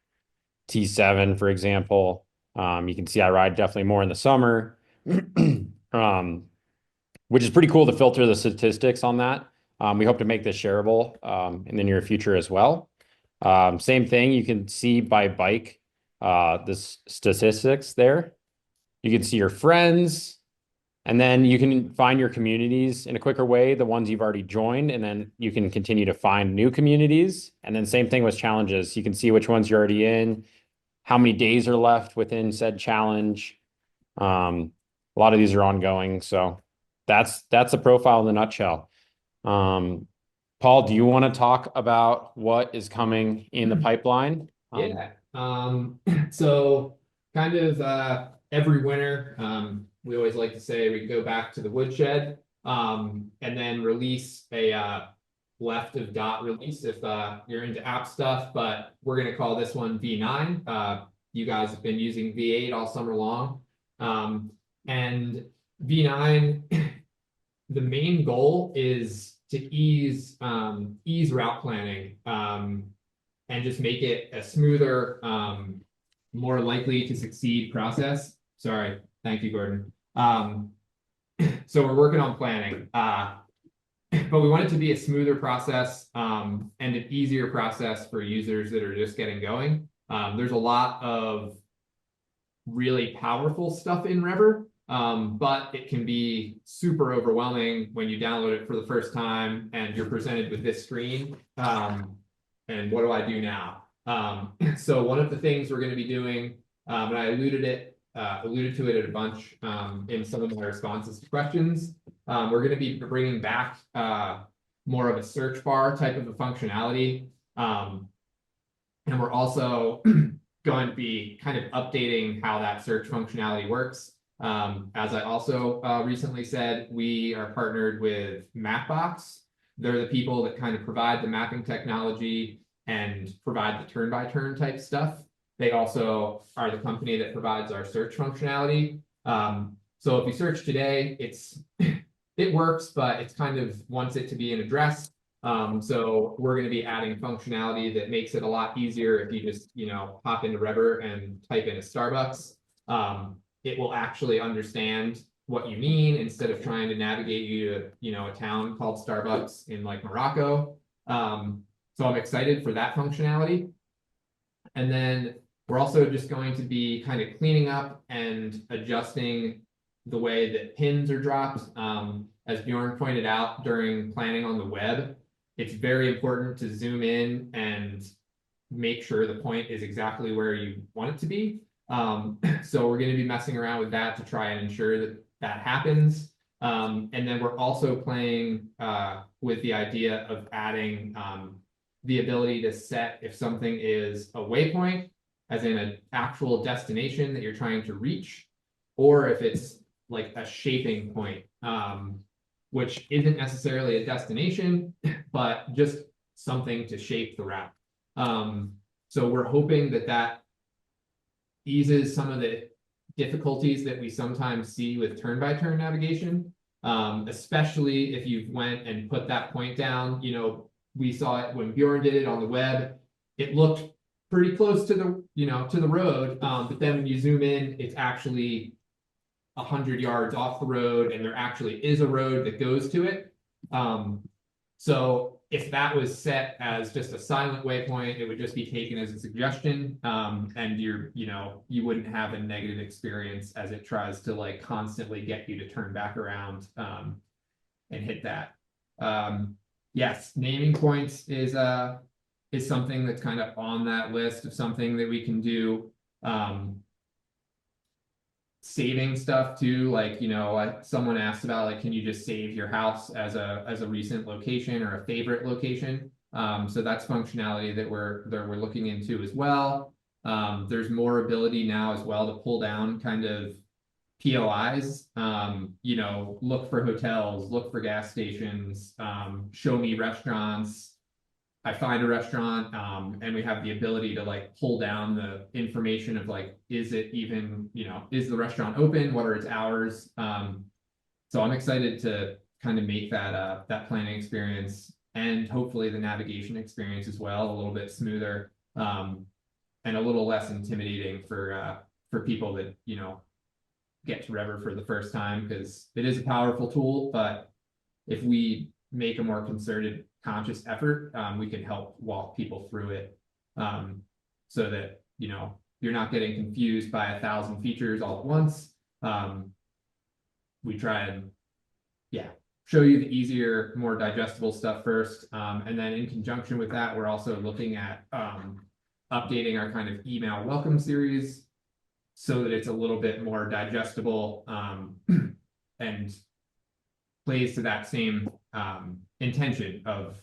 T7, for example. You can see I ride definitely more in the summer, which is pretty cool to filter the statistics on that. We hope to make this shareable in the near future as well. Same thing, you can see by bike the statistics there. You can see your friends, and then you can find your communities in a quicker way, the ones you've already joined, and then you can continue to find new communities. And then same thing with challenges. You can see which ones you're already in, how many days are left within said challenge. A lot of these are ongoing, so that's a profile in a nutshell. Paul, do you want to talk about what is coming in the pipeline? Yeah. So kind of every winter, we always like to say we go back to the woodshed, and then release a left of dot release if you're into app stuff, but we're gonna call this one V9. You guys have been using V8 all summer long. And V9, the main goal is to ease route planning, and just make it a smoother, more likely to succeed process. Sorry, thank you, Gordon. So we're working on planning, but we want it to be a smoother process, and an easier process for users that are just getting going. There's a lot of really powerful stuff in REVER, but it can be super overwhelming when you download it for the first time and you're presented with this screen. And what do I do now? So one of the things we're going to be doing, and I alluded to it a bunch in some of my responses to questions. We're going to be bringing back more of a search bar type of a functionality, and we're also going to be kind of updating how that search functionality works. As I also recently said, we are partnered with Mapbox. They're the people that kind of provide the mapping technology and provide the turn-by-turn type stuff. They also are the company that provides our search functionality. So if you search today, it works, but it's kind of wants it to be an address. So we're going to be adding functionality that makes it a lot easier if you just, hop into REVER and type in a Starbucks. It will actually understand what you mean instead of trying to navigate you to, a town called Starbucks in like Morocco. So I'm excited for that functionality. And then we're also just going to be kind of cleaning up and adjusting the way that pins are dropped. As Bjorn pointed out during planning on the web, it's very important to zoom in and make sure the point is exactly where you want it to be. So we're going to be messing around with that to try and ensure that that happens. And then we're also playing with the idea of adding the ability to set if something is a waypoint, as in an actual destination that you're trying to reach, or if it's like a shaping point, which isn't necessarily a destination, but just something to shape the route. So we're hoping that that eases some of the difficulties that we sometimes see with turn-by-turn navigation, especially if you went and put that point down. We saw it when Bjorn did it on the web. It looked pretty close to the road, but then when you zoom in, it's actually 100 yards off the road, and there actually is a road that goes to it. So if that was set as just a silent waypoint, it would just be taken as a suggestion, and you wouldn't have a negative experience as it tries to like constantly get you to turn back around and hit that. Yes, naming points is something that's kind of on that list of something that we can do. Saving stuff too, like someone asked about, like, can you just save your house as a recent location or a favorite location? So that's functionality that we're looking into as well. There's more ability now as well to pull down kind of POIs. Look for hotels, look for gas stations, show me restaurants. I find a restaurant, and we have the ability to like pull down the information of like, is it even, is the restaurant open? What are its hours? So I'm excited to kind of make that planning experience and hopefully the navigation experience as well, a little bit smoother, and a little less intimidating for people that, you know, get to REVER for the first time, because it is a powerful tool, but if we make a more concerted, conscious effort, we can help walk people through it, so that, you know, you're not getting confused by 1,000 features all at once. We try and, yeah, show you the easier, more digestible stuff first. And then in conjunction with that, we're also looking at updating our kind of email welcome series so that it's a little bit more digestible, and plays to that same intention of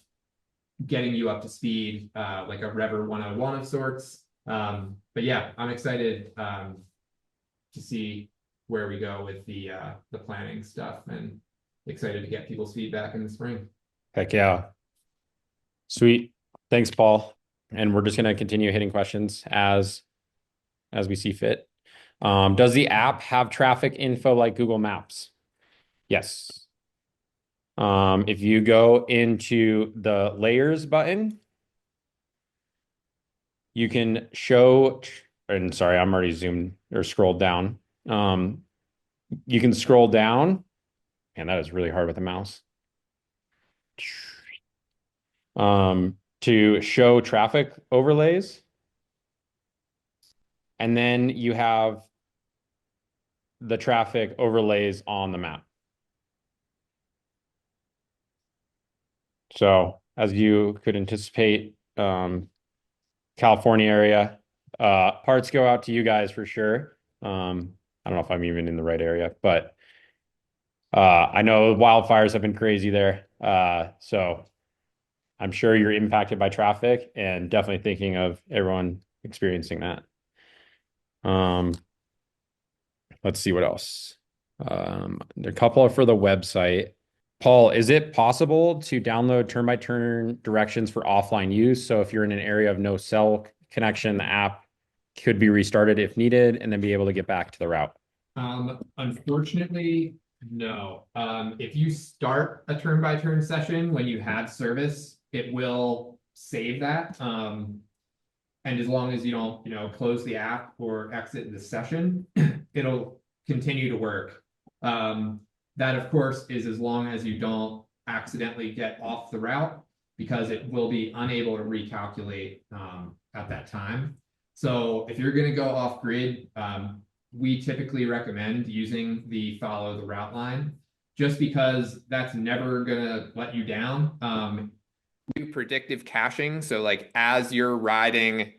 getting you up to speed, like a REVER 101 of sorts. But yeah, I'm excited to see where we go with the planning stuff, and excited to get people's feedback in the spring. Heck yeah. Sweet. Thanks, Paul. And we're just going to continue hitting questions as we see fit. Does the app have traffic info like Google Maps? Yes. If you go into the layers button, you can show, and sorry, I'm already zoomed or scrolled down. You can scroll down, and that is really hard with the mouse. To show traffic overlays. And then you have the traffic overlays on the map. So as you could anticipate, California area, parts go out to you guys for sure. I don't know if I'm even in the right area, but I know wildfires have been crazy there. So I'm sure you're impacted by traffic, and definitely thinking of everyone experiencing that. Let's see what else. There are a couple for the website. Paul, is it possible to download turn-by-turn directions for offline use? So if you're in an area of no cell connection, the app could be restarted if needed, and then be able to get back to the route. Unfortunately, no. If you start a turn-by-turn session when you have service, it will save that. And as long as you don't, you know, close the app or exit the session, it'll continue to work. That, of course, is as long as you don't accidentally get off the route, because it will be unable to recalculate at that time. So if you're going to go off grid, we typically recommend using the follow the route line, just because that's never going to let you down. We do predictive caching. So like as you're riding,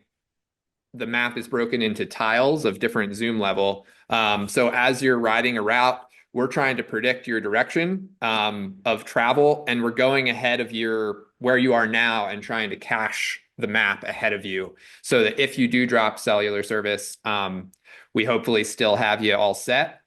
the map is broken into tiles of different zoom level. So as you're riding a route, we're trying to predict your direction of travel, and we're going ahead of where you are now and trying to cache the map ahead of you, so that if you do drop cellular service, we hopefully still have you all set.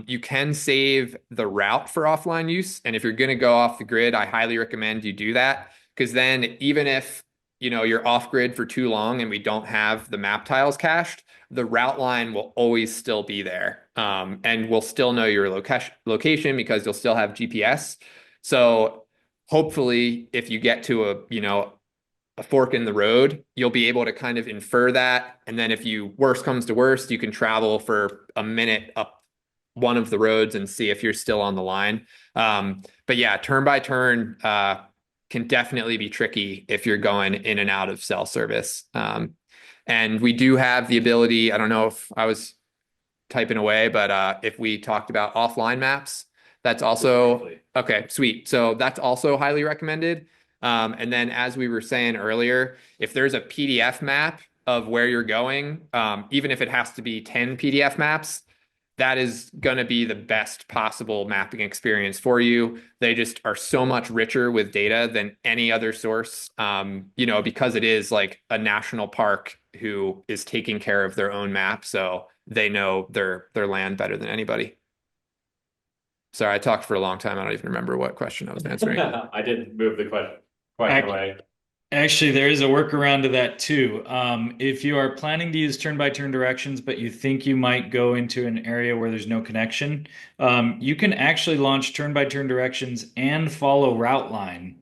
You can save the route for offline use, and if you're going to go off the grid, I highly recommend you do that, because then even if, you know, you're off grid for too long and we don't have the map tiles cached, the route line will always still be there. And we'll still know your location because you'll still have GPS. So hopefully if you get to a fork in the road, you'll be able to kind of infer that. And then if worst comes to worst, you can travel for a minute up one of the roads and see if you're still on the line. But yeah, turn by turn, can definitely be tricky if you're going in and out of cell service. And we do have the ability, I don't know if I was typing away, but if we talked about offline maps, that's also, okay, sweet. So that's also highly recommended. And then as we were saying earlier, if there's a PDF map of where you're going, even if it has to be 10 PDF maps, that is going to be the best possible mapping experience for you. They just are so much richer with data than any other source, because it is like a national park who is taking care of their own map. So they know their land better than anybody. Sorry, I talked for a long time. I don't even remember what question I was answering. I did move the question away. Actually, there is a workaround to that too. If you are planning to use turn-by-turn directions, but you think you might go into an area where there's no connection, you can actually launch turn-by-turn directions and follow route line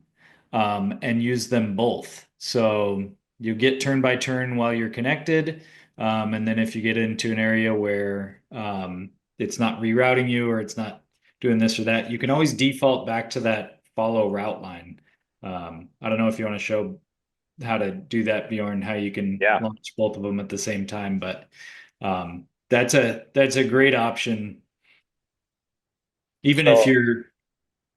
and use them both. So you get turn by turn while you're connected. And then if you get into an area where it's not rerouting you or it's not doing this or that, you can always default back to that follow route line. I don't know if you want to show how to do that, Bjorn, how you can Yeah. launch both of them at the same time, but that's a great option. Even if So, you're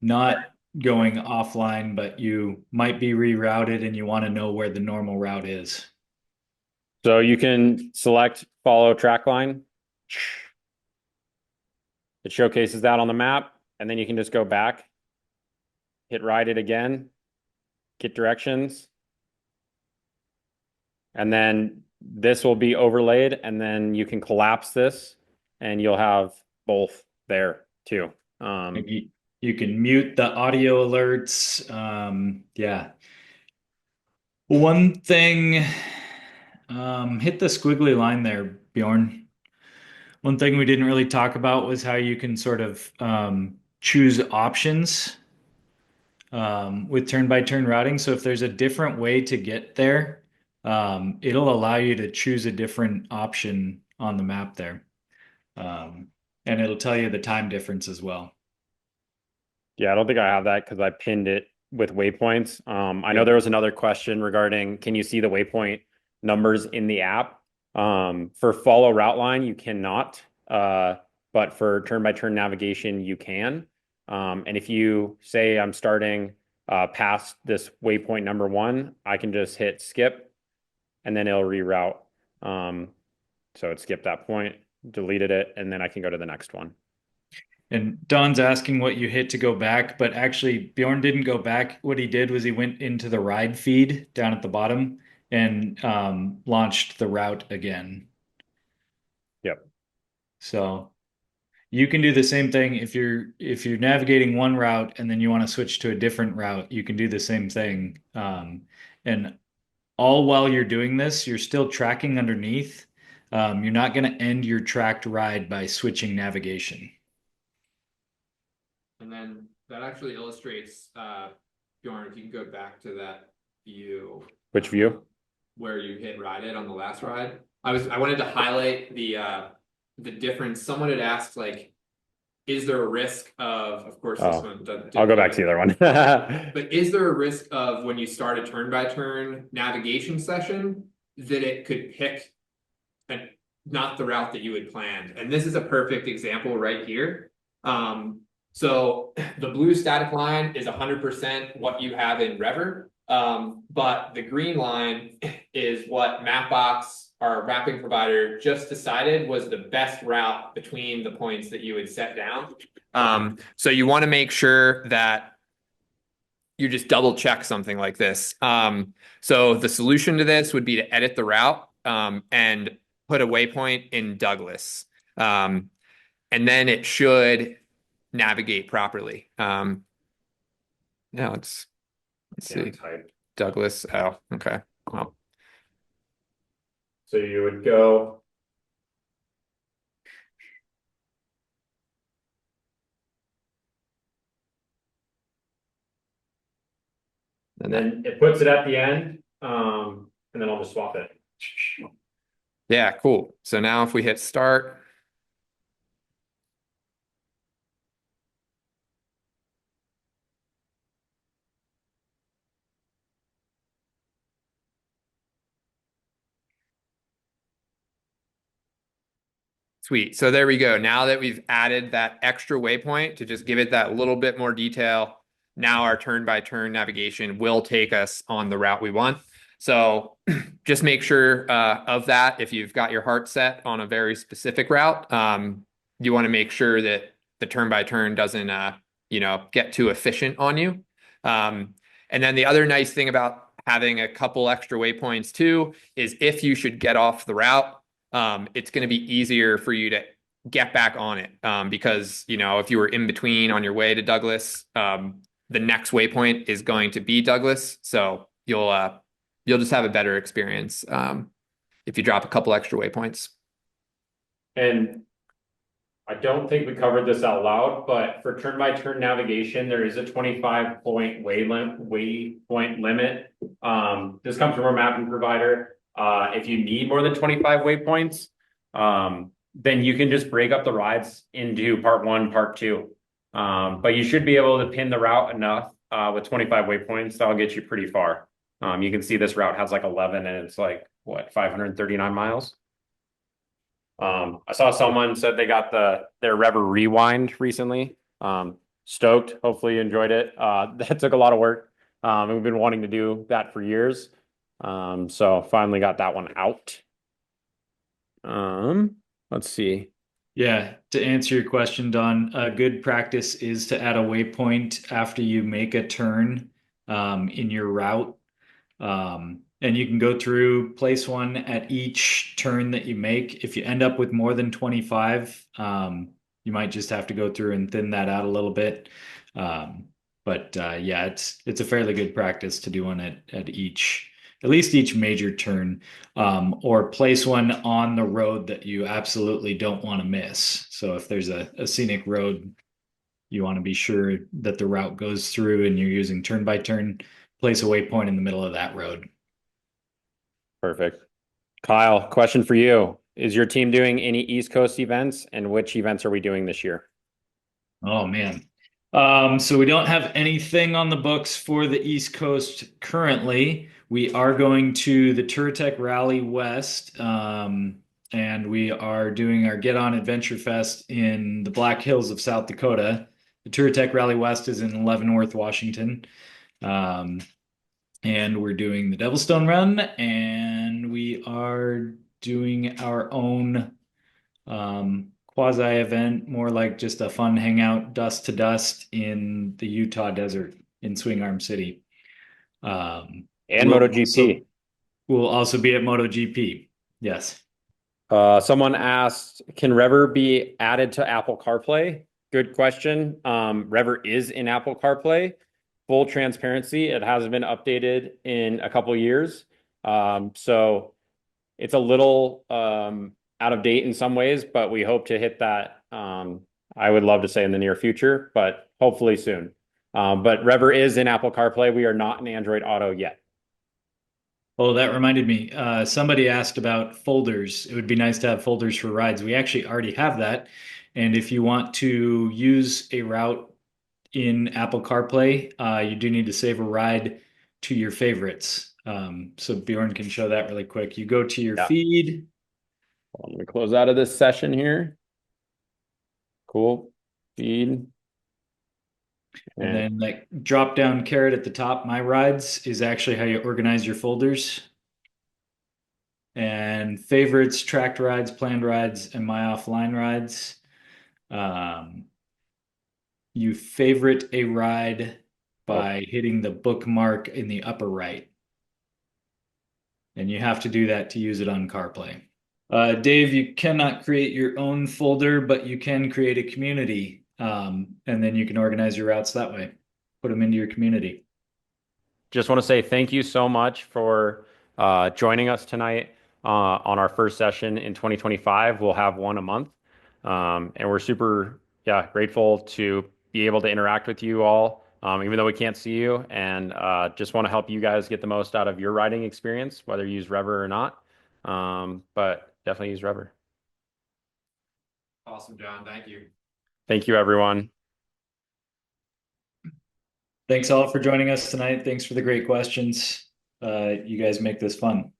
not going offline, but you might be rerouted and you want to know where the normal route is. so you can select follow track line. It showcases that on the map, and then you can just go back, hit ride it again, get directions, and then this will be overlaid, and then you can collapse this, and you'll have both there too. You can mute the audio alerts. Yeah. One thing, hit the squiggly line there, Bjorn. One thing we didn't really talk about was how you can sort of choose options with turn-by-turn routing. So if there's a different way to get there, it'll allow you to choose a different option on the map there. And it'll tell you the time difference as well. Yeah, I don't think I have that because I pinned it with waypoints. I know Yeah. there was another question regarding, can you see the waypoint numbers in the app? For follow route line, you cannot, but for turn-by-turn navigation, you can. And if you say I'm starting past this waypoint number 1, I can just hit skip, and then it'll reroute. So it skipped that point, deleted it, and then I can go to the next one. And Don's asking what you hit to go back, but actually Bjorn didn't go back. What he did was he went into the ride feed down at the bottom and launched the route again. Yep. So you can do the same thing if you're navigating one route and then you want to switch to a different route, you can do the same thing. And all while you're doing this, you're still tracking underneath. You're not going to end your tracked ride by switching navigation. And then that actually illustrates, Bjorn, if you can go back to that view. Which view? Where you hit ride it on the last ride. I wanted to highlight the difference. Someone had asked, like, is there a risk of course this one doesn't. I'll go back to the other one. But is there a risk of when you start a turn-by-turn navigation session that it could pick not the route that you had planned? And this is a perfect example right here. So the blue static line is 100% what you have in REVER. But the green line is what Mapbox, our mapping provider, just decided was the best route between the points that you had set down. So you want to make sure that you just double check something like this. So the solution to this would be to edit the route and put a waypoint in Douglas. And then it should navigate properly. Now let's see. Douglas. Oh, okay. Well, so you would go. And then it puts it at the end, and then I'll just swap it. yeah, cool. So now if we hit start, sweet. So there we go. Now that we've added that extra waypoint to just give it that little bit more detail, now our turn-by-turn navigation will take us on the route we want. So just make sure of that. If you've got your heart set on a very specific route, you want to make sure that the turn-by-turn doesn't, get too efficient on you. And then the other nice thing about having a couple extra waypoints too is if you should get off the route, it's going to be easier for you to get back on it because, if you were in between on your way to Douglas, the next waypoint is going to be Douglas. So you'll just have a better experience if you drop a couple extra waypoints. And I don't think we covered this out loud, but for turn-by-turn navigation, there is a 25-point waypoint limit. This comes from our mapping provider. If you need more than 25 waypoints, then you can just break up the rides into part 1, part 2. But you should be able to pin the route enough with 25 waypoints. That'll get you pretty far. You can see this route has like 11 and it's like, what, 539 miles? I saw someone said they got their REVER Rewind recently. Stoked. Hopefully you enjoyed it. That took a lot of work. And we've been wanting to do that for years. So finally got that one out. Let's see. Yeah, to answer your question, Don, a good practice is to add a waypoint after you make a turn in your route. And you can go through, place one at each turn that you make. If you end up with more than 25, you might just have to go through and thin that out a little bit. But yeah, it's a fairly good practice to do one at least each major turn, or place one on the road that you absolutely don't want to miss. So if there's a scenic road, you want to be sure that the route goes through and you're using turn by turn, place a waypoint in the middle of that road. Perfect. Kyle, question for you. Is your team doing any East Coast events, and which events are we doing this year? Oh man. So we don't have anything on the books for the East Coast currently. We are going to the TourTech Rally West, and we are doing our Get On Adventure Fest in the Black Hills of South Dakota. The TourTech Rally West is in Leavenworth, Washington. And we're doing the Devilstone Run, and we are doing our own quasi event, more like just a fun hangout, dust to dust in the Utah desert in Swing Arm City. And MotoGP. We'll also be at MotoGP. Yes. Someone asked, can REVER be added to Apple CarPlay? Good question. REVER is in Apple CarPlay. Full transparency, it hasn't been updated in a couple of years. So it's a little out of date in some ways, but we hope to hit that. I would love to say in the near future, but hopefully soon. But REVER is in Apple CarPlay. We are not in Android Auto yet. Oh, that reminded me. Somebody asked about folders. It would be nice to have folders for rides. We actually already have that. And if you want to use a route in Apple CarPlay, you do need to save a ride to your favorites. So Bjorn can show that really quick. You go to your feed. Let me close out of this session here. Cool. Feed. And then that drop down caret at the top, My Rides, is actually how you organize your folders. And favorites, tracked rides, planned rides, and My Offline Rides. You favorite a ride by hitting the bookmark in the upper right. And you have to do that to use it on CarPlay. Dave, you cannot create your own folder, but you can create a community. And then you can organize your routes that way. Put them into your community. Just want to say thank you so much for joining us tonight on our first session in 2025. We'll have one a month. And we're super grateful to be able to interact with you all, even though we can't see you, and just want to help you guys get the most out of your riding experience, whether you use REVER or not. But definitely use REVER. Awesome, John. Thank you. Thank you, everyone. Thanks all for joining us tonight. Thanks for the great questions. You guys make this fun.